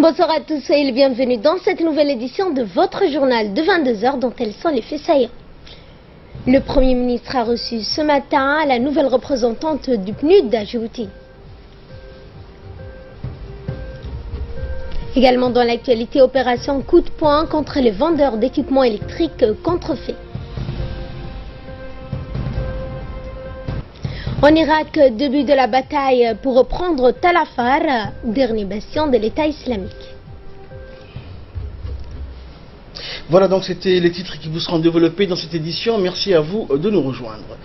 Bonsoir à tous et bienvenue dans cette nouvelle édition de votre journal de 22h dont elles sont les faits saillants. Le Premier ministre a reçu ce matin la nouvelle représentante du PNUD à Djibouti. Également dans l'actualité, opération coup de poing contre les vendeurs d'équipements électriques contrefaits. En Irak, début de la bataille pour reprendre Tal Afar, dernier bastion de l'État islamique. Voilà, donc c'était les titres qui vous seront développés dans cette édition. Merci à vous de nous rejoindre.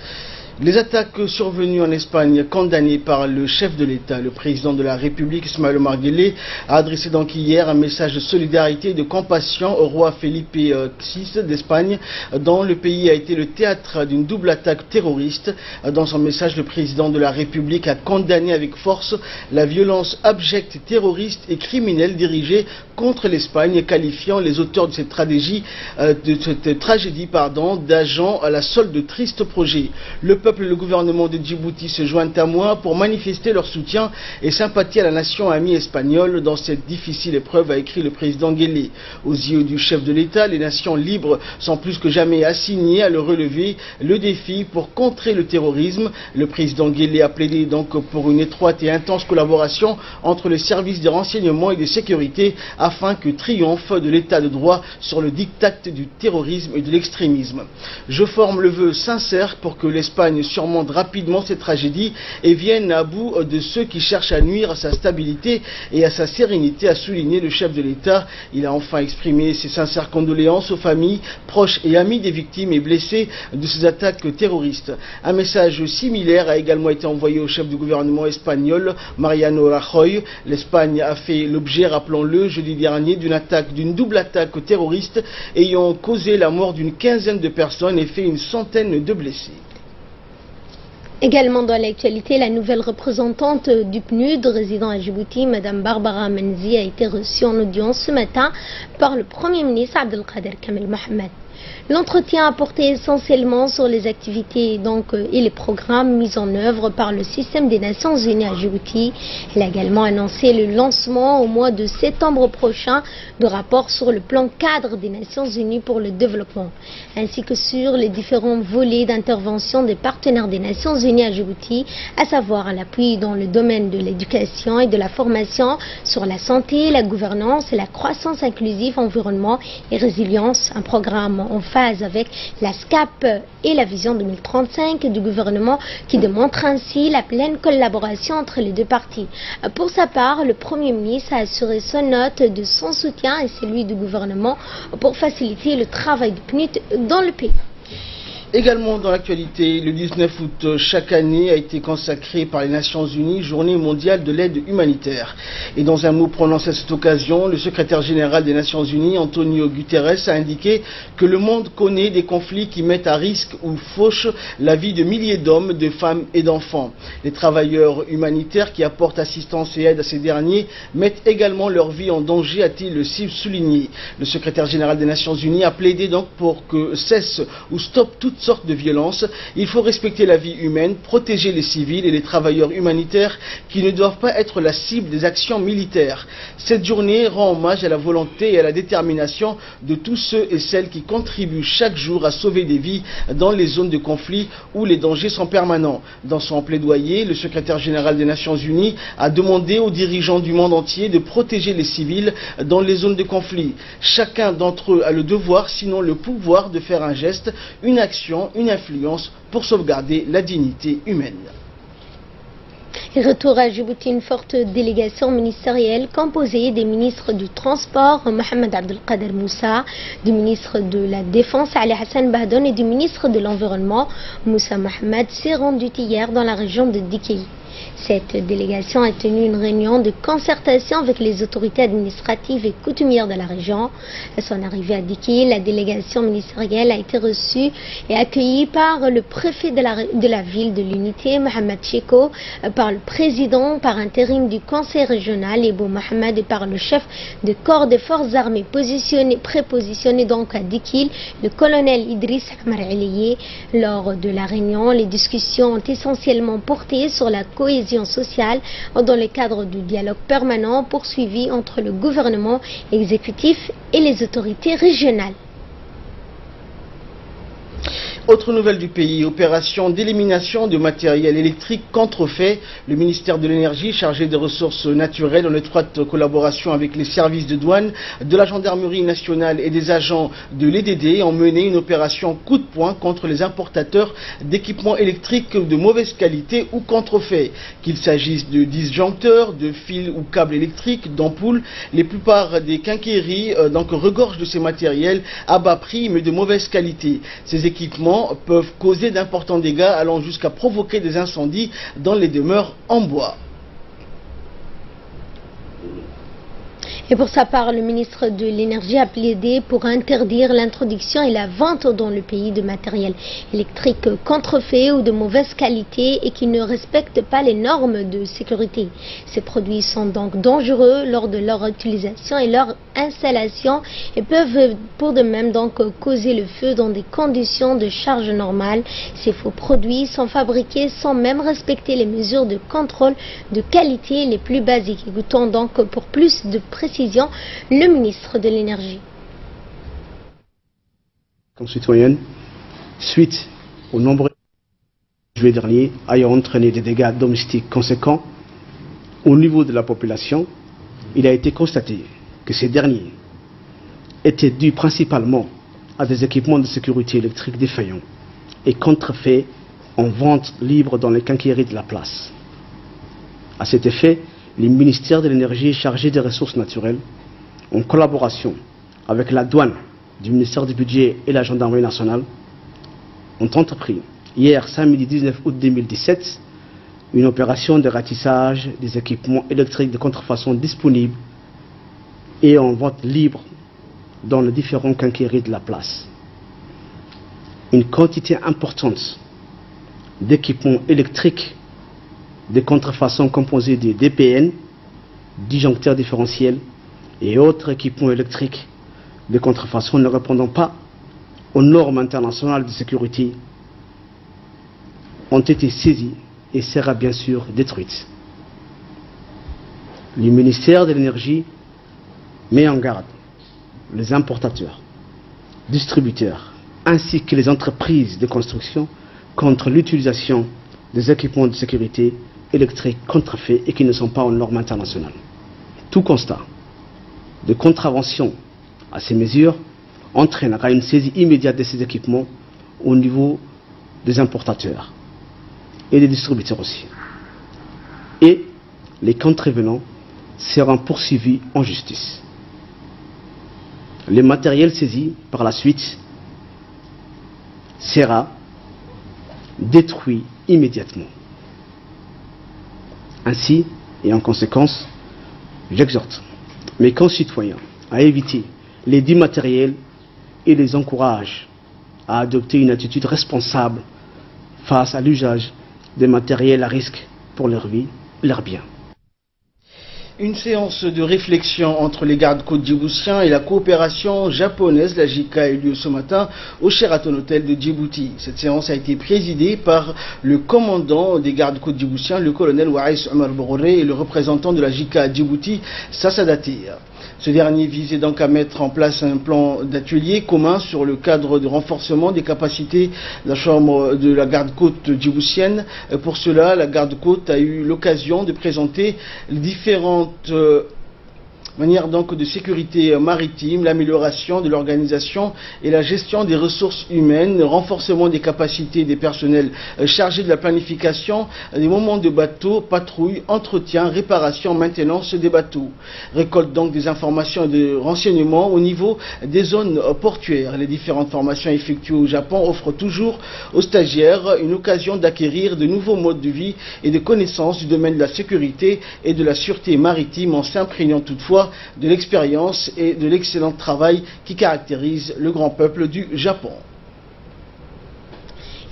Les attaques survenues en Espagne, condamnées par le chef de l'État, le président de la République, Ismaël Omar Guelleh, a adressé donc hier un message de solidarité et de compassion au roi Felipe VI d'Espagne, dont le pays a été le théâtre d'une double attaque terroriste. Dans son message, le président de la République a condamné avec force la violence abjecte, terroriste et criminelle dirigée contre l'Espagne, qualifiant les auteurs de cette tragédie, d'agents à la solde de tristes projets. Le peuple et le gouvernement de Djibouti se joignent à moi pour manifester leur soutien et sympathie à la nation amie espagnole dans cette difficile épreuve, a écrit le président Guelleh. Aux yeux du chef de l'État, les nations libres sont plus que jamais assignées à le relever le défi pour contrer le terrorisme. Le président Guelleh a plaidé donc pour une étroite et intense collaboration entre les services de renseignement et de sécurité afin que triomphe de l'état de droit sur le diktat du terrorisme et de l'extrémisme. Je forme le vœu sincère pour que l'Espagne surmonte rapidement cette tragédie et vienne à bout de ceux qui cherchent à nuire à sa stabilité et à sa sérénité, a souligné le chef de l'État. Il a enfin exprimé ses sincères condoléances aux familles, proches et amis des victimes et blessés de ces attaques terroristes. Un message similaire a également été envoyé au chef du gouvernement espagnol, Mariano Rajoy. L'Espagne a fait l'objet, rappelons-le, jeudi dernier, d'une double attaque terroriste ayant causé la mort d'une quinzaine de personnes et fait une centaine de blessés. Également dans l'actualité, la nouvelle représentante du PNUD résidant à Djibouti, Mme Barbara Menzi, a été reçue en audience ce matin par le Premier ministre Abdelkader Kamel Mohamed. L'entretien a porté essentiellement sur les activités et les programmes mis en œuvre par le système des Nations Unies à Djibouti. Elle a également annoncé le lancement au mois de septembre prochain de rapports sur le plan cadre des Nations Unies pour le développement, ainsi que sur les différents volets d'intervention des partenaires des Nations Unies à Djibouti, à savoir l'appui dans le domaine de l'éducation et de la formation, sur la santé, la gouvernance et la croissance inclusive, environnement et résilience, un programme en phase avec la SCAP et la vision 2035 du gouvernement qui démontre ainsi la pleine collaboration entre les deux parties. Pour sa part, le Premier ministre a assuré son note de son soutien et celui du gouvernement pour faciliter le travail du PNUD dans le pays. Également dans l'actualité, le 19 août chaque année a été consacré par les Nations Unies Journée mondiale de l'aide humanitaire. Et dans un mot prononcé à cette occasion, le secrétaire général des Nations Unies, Antonio Guterres, a indiqué que le monde connaît des conflits qui mettent à risque ou fauchent la vie de milliers d'hommes, de femmes et d'enfants. Les travailleurs humanitaires qui apportent assistance et aide à ces derniers mettent également leur vie en danger, a-t-il souligné. Le secrétaire général des Nations Unies a plaidé donc pour que cesse ou stoppe toute sorte de violence. Il faut respecter la vie humaine, protéger les civils et les travailleurs humanitaires qui ne doivent pas être la cible des actions militaires. Cette journée rend hommage à la volonté et à la détermination de tous ceux et celles qui contribuent chaque jour à sauver des vies dans les zones de conflit où les dangers sont permanents. Dans son plaidoyer, le secrétaire général des Nations Unies a demandé aux dirigeants du monde entier de protéger les civils dans les zones de conflit. Chacun d'entre eux a le devoir, sinon le pouvoir, de faire un geste, une action, une influence pour sauvegarder la dignité humaine. Et retour à Djibouti, une forte délégation ministérielle composée des ministres du Transport, Mohamed Abdelkader Moussa, du ministre de la Défense, Ali Hassan Bahdon, et du ministre de l'Environnement, Moussa Mohamed, s'est rendue hier dans la région de Dikei. Cette délégation a tenu une réunion de concertation avec les autorités administratives et coutumières de la région. À son arrivée à Dikei, la délégation ministérielle a été reçue et accueillie par le préfet de la ville de l'unité, Mohamed Cheko, par le président par intérim du conseil régional, Ebo Mohamed, et par le chef de corps des forces armées prépositionné donc à Dikei, le colonel Idriss Amar Eliye. Lors de la réunion, les discussions ont essentiellement porté sur la cohésion sociale dans le cadre du dialogue permanent poursuivi entre le gouvernement exécutif et les autorités régionales. Autre nouvelle du pays, opération d'élimination de matériel électrique contrefait. Le ministère de l'Énergie, chargé des ressources naturelles, en étroite collaboration avec les services de douane, de la gendarmerie nationale et des agents de l'EDD, ont mené une opération coup de poing contre les importateurs d'équipements électriques de mauvaise qualité ou contrefaits. Qu'il s'agisse de disjoncteurs, de fils ou câbles électriques, d'ampoules, la plupart des quincailleries regorgent de ces matériels à bas prix mais de mauvaise qualité. Ces équipements peuvent causer d'importants dégâts allant jusqu'à provoquer des incendies dans les demeures en bois. Et pour sa part, le ministre de l'Énergie a plaidé pour interdire l'introduction et la vente dans le pays de matériel électrique contrefait ou de mauvaise qualité et qui ne respectent pas les normes de sécurité. Ces produits sont donc dangereux lors de leur utilisation et leur installation et peuvent pour de même donc causer le feu dans des conditions de charge normales. Ces faux produits sont fabriqués sans même respecter les mesures de contrôle de qualité les plus basiques. Écoutons donc pour plus de précision le ministre de l'Énergie. Concitoyenne, suite aux nombreux juillet dernier ayant entraîné des dégâts domestiques conséquents au niveau de la population, il a été constaté que ces derniers étaient dus principalement à des équipements de sécurité électrique défaillants et contrefaits en vente libre dans les quincailleries de la place. À cet effet, le ministère de l'Énergie chargé des ressources naturelles, en collaboration avec la douane du ministère du Budget et la gendarmerie nationale, ont entrepris hier samedi 19 août 2017 une opération de ratissage des équipements électriques de contrefaçon disponibles et en vente libre dans les différents quincailleries de la place. Une quantité importante d'équipements électriques de contrefaçon composés de DPN, disjoncteurs différentiels et autres équipements électriques de contrefaçon ne répondant pas aux normes internationales de sécurité ont été saisis et sera bien sûr détruite. Le ministère de l'Énergie met en garde les importateurs, distributeurs ainsi que les entreprises de construction contre l'utilisation des équipements de sécurité électriques contrefaits et qui ne sont pas aux normes internationales. Tout constat de contravention à ces mesures entraînera une saisie immédiate de ces équipements au niveau des importateurs et des distributeurs aussi. Et les contrevenants seront poursuivis en justice. Le matériel saisi par la suite sera détruit immédiatement. Ainsi, et en conséquence, j'exhorte mes concitoyens à éviter les dits matériels et les encourage à adopter une attitude responsable face à l'usage des matériels à risque pour leur vie et leurs biens. Une séance de réflexion entre les gardes-côtes djiboutiens et la coopération japonaise, la JICA, a eu lieu ce matin au Sheraton Hotel de Djibouti. Cette séance a été présidée par le commandant des gardes-côtes djiboutiens, le colonel Waïs Omar Bororé, et le représentant de la JICA à Djibouti, Sassadati. Ce dernier visait donc à mettre en place un plan d'atelier commun sur le cadre de renforcement des capacités de la chambre de la garde-côte djiboutienne. Pour cela, la garde-côte a eu l'occasion de présenter les différentes manière donc de sécurité maritime, l'amélioration de l'organisation et la gestion des ressources humaines, le renforcement des capacités des personnels chargés de la planification des moments de bateaux, patrouille, entretien, réparation, maintenance des bateaux. Récolte donc des informations et des renseignements au niveau des zones portuaires. Les différentes formations effectuées au Japon offrent toujours aux stagiaires une occasion d'acquérir de nouveaux modes de vie et de connaissances du domaine de la sécurité et de la sûreté maritime en s'imprégnant toutefois de l'expérience et de l'excellent travail qui caractérise le grand peuple du Japon.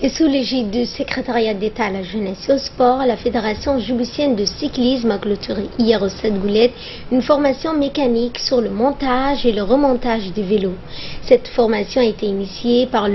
Et sous l'égide du secrétariat d'État à la jeunesse et au sport, la Fédération djiboutienne de cyclisme a clôturé hier au Stade Goulette une formation mécanique sur le montage et le remontage des vélos. Cette formation a été initiée par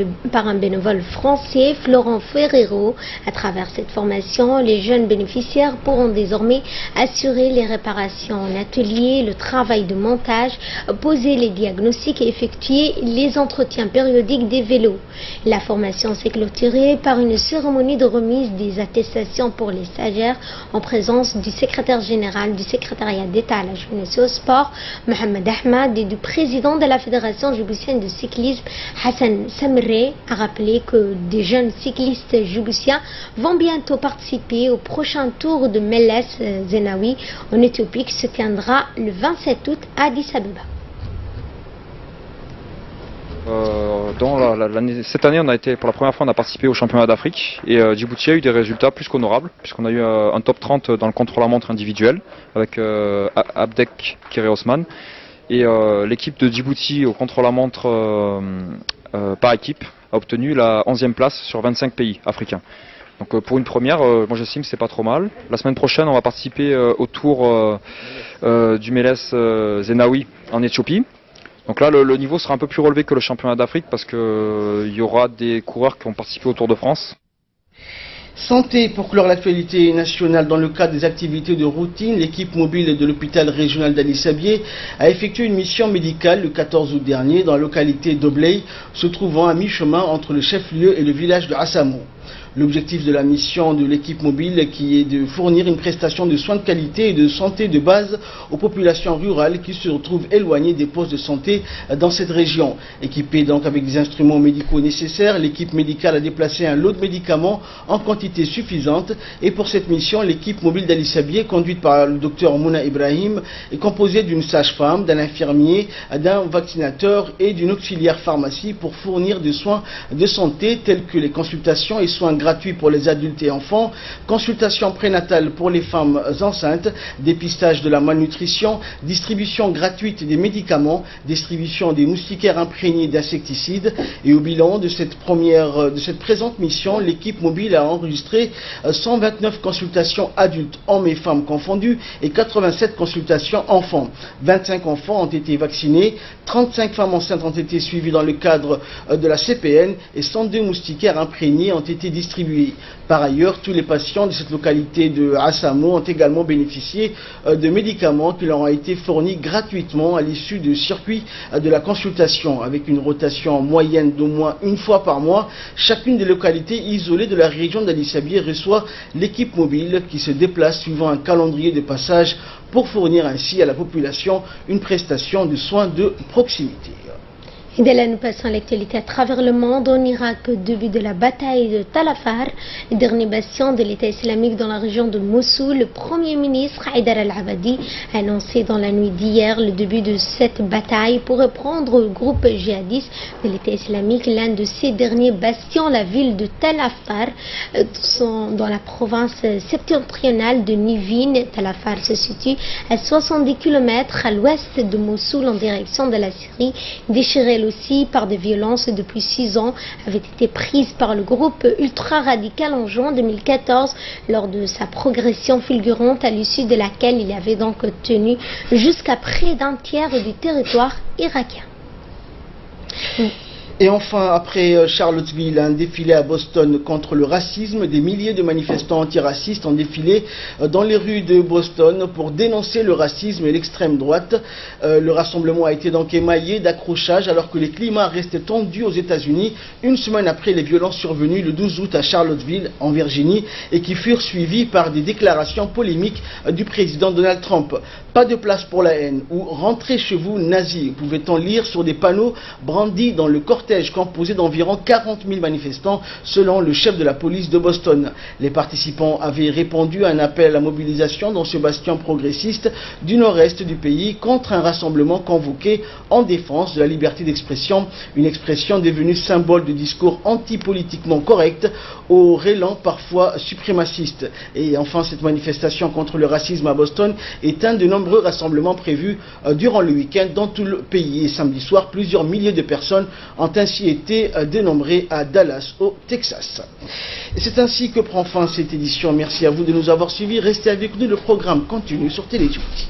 un bénévole français, Florent Ferrero. À travers cette formation, les jeunes bénéficiaires pourront désormais assurer les réparations en atelier, le travail de montage, poser les diagnostics et effectuer les entretiens périodiques des vélos. La formation s'est clôturée par une cérémonie de remise des attestations pour les stagiaires en présence du secrétaire général du secrétariat d'État à la jeunesse et au sport, Mohamed Ahmad, et du président de la Fédération djiboutienne de cyclisme, Hassan Samre, a rappelé que des jeunes cyclistes djiboutiens vont bientôt participer au prochain tour de Meles Zenawi en Éthiopie qui se tiendra le 27 août à Addis Abeba. Cette année, pour la première fois, on a participé au championnat d'Afrique et Djibouti a eu des résultats plus qu'honorables puisqu'on a eu un top 30 dans le contre-la-montre individuel avec Abdek Kéré-Osman et l'équipe de Djibouti au contre-la-montre par équipe a obtenu la 11e place sur 25 pays africains. Donc pour une première, moi j'estime que c'est pas trop mal. La semaine prochaine, on va participer au tour du Meles Zenawi en Éthiopie. Donc là, le niveau sera un peu plus relevé que le championnat d'Afrique parce qu'il y aura des coureurs qui vont participer au Tour de France. Santé, pour clore l'actualité nationale, dans le cadre des activités de routine, l'équipe mobile de l'hôpital régional d'Ali Sabié a effectué une mission médicale le 14 août dernier dans la localité d'Obley, se trouvant à mi-chemin entre le chef-lieu et le village de Assamo. L'objectif de la mission de l'équipe mobile qui est de fournir une prestation de soins de qualité et de santé de base aux populations rurales qui se retrouvent éloignées des postes de santé dans cette région. Équipée donc avec des instruments médicaux nécessaires, l'équipe médicale a déplacé un lot de médicaments en quantité suffisante et pour cette mission, l'équipe mobile d'Ali Sabié, conduite par le docteur Mouna Ibrahim, est composée d'une sage-femme, d'un infirmier, d'un vaccinateur et d'une auxiliaire pharmacie pour fournir des soins de santé tels que les consultations et soins gratuits pour les adultes et enfants, consultation prénatale pour les femmes enceintes, dépistage de la malnutrition, distribution gratuite des médicaments, distribution des moustiquaires imprégnés d'insecticides. Et au bilan de cette présente mission, l'équipe mobile a enregistré 129 consultations adultes, hommes et femmes confondus, et 87 consultations enfants. 25 enfants ont été vaccinés, 35 femmes enceintes ont été suivies dans le cadre de la CPN et 102 moustiquaires imprégnés ont été distribués. Par ailleurs, tous les patients de cette localité de Assamo ont également bénéficié de médicaments qui leur ont été fournis gratuitement à l'issue du circuit de la consultation. Avec une rotation moyenne d'au moins une fois par mois, chacune des localités isolées de la région d'Ali Sabié reçoit l'équipe mobile qui se déplace suivant un calendrier de passage pour fournir ainsi à la population une prestation de soins de proximité. Et de là, nous passons à l'actualité à travers le monde. En Irak, début de la bataille de Tal Afar, le dernier bastion de l'État islamique dans la région de Mossoul, le Premier ministre Haïdar al-Abadi a annoncé dans la nuit d'hier le début de cette bataille pour reprendre le groupe djihadiste de l'État islamique, l'un de ces derniers bastions, la ville de Tal Afar, dans la province septentrionale de Nivin. Tal Afar se situe à 70 km à l'ouest de Mossoul en direction de la Syrie, déchirée aussi par des violences depuis 6 ans, avait été prise par le groupe ultra-radical en juin 2014 lors de sa progression fulgurante à l'issue de laquelle il avait donc tenu jusqu'à près d'un tiers du territoire irakien. Et enfin, après Charlottesville, un défilé à Boston contre le racisme, des milliers de manifestants antiracistes ont défilé dans les rues de Boston pour dénoncer le racisme et l'extrême droite. Le rassemblement a été donc émaillé d'accrochages alors que les climats restaient tendus aux États-Unis une semaine après les violences survenues le 12 août à Charlottesville, en Virginie, et qui furent suivies par des déclarations polémiques du président Donald Trump. Pas de place pour la haine ou rentrez chez vous nazis, pouvait-on lire sur des panneaux brandis dans le cortège composé d'environ 40 000 manifestants selon le chef de la police de Boston. Les participants avaient répondu à un appel à la mobilisation dans ce bastion progressiste du nord-est du pays contre un rassemblement convoqué en défense de la liberté d'expression, une expression devenue symbole de discours anti-politiquement correct au rélan parfois suprémaciste. Et enfin, cette manifestation contre le racisme à Boston est un de nombreux rassemblements prévus durant le week-end dans tout le pays. Et samedi soir, plusieurs milliers de personnes ont ainsi été dénombrés à Dallas, au Texas. Et c'est ainsi que prend fin cette édition. Merci à vous de nous avoir suivis. Restez avec nous, le programme continue sur Télé Djibouti.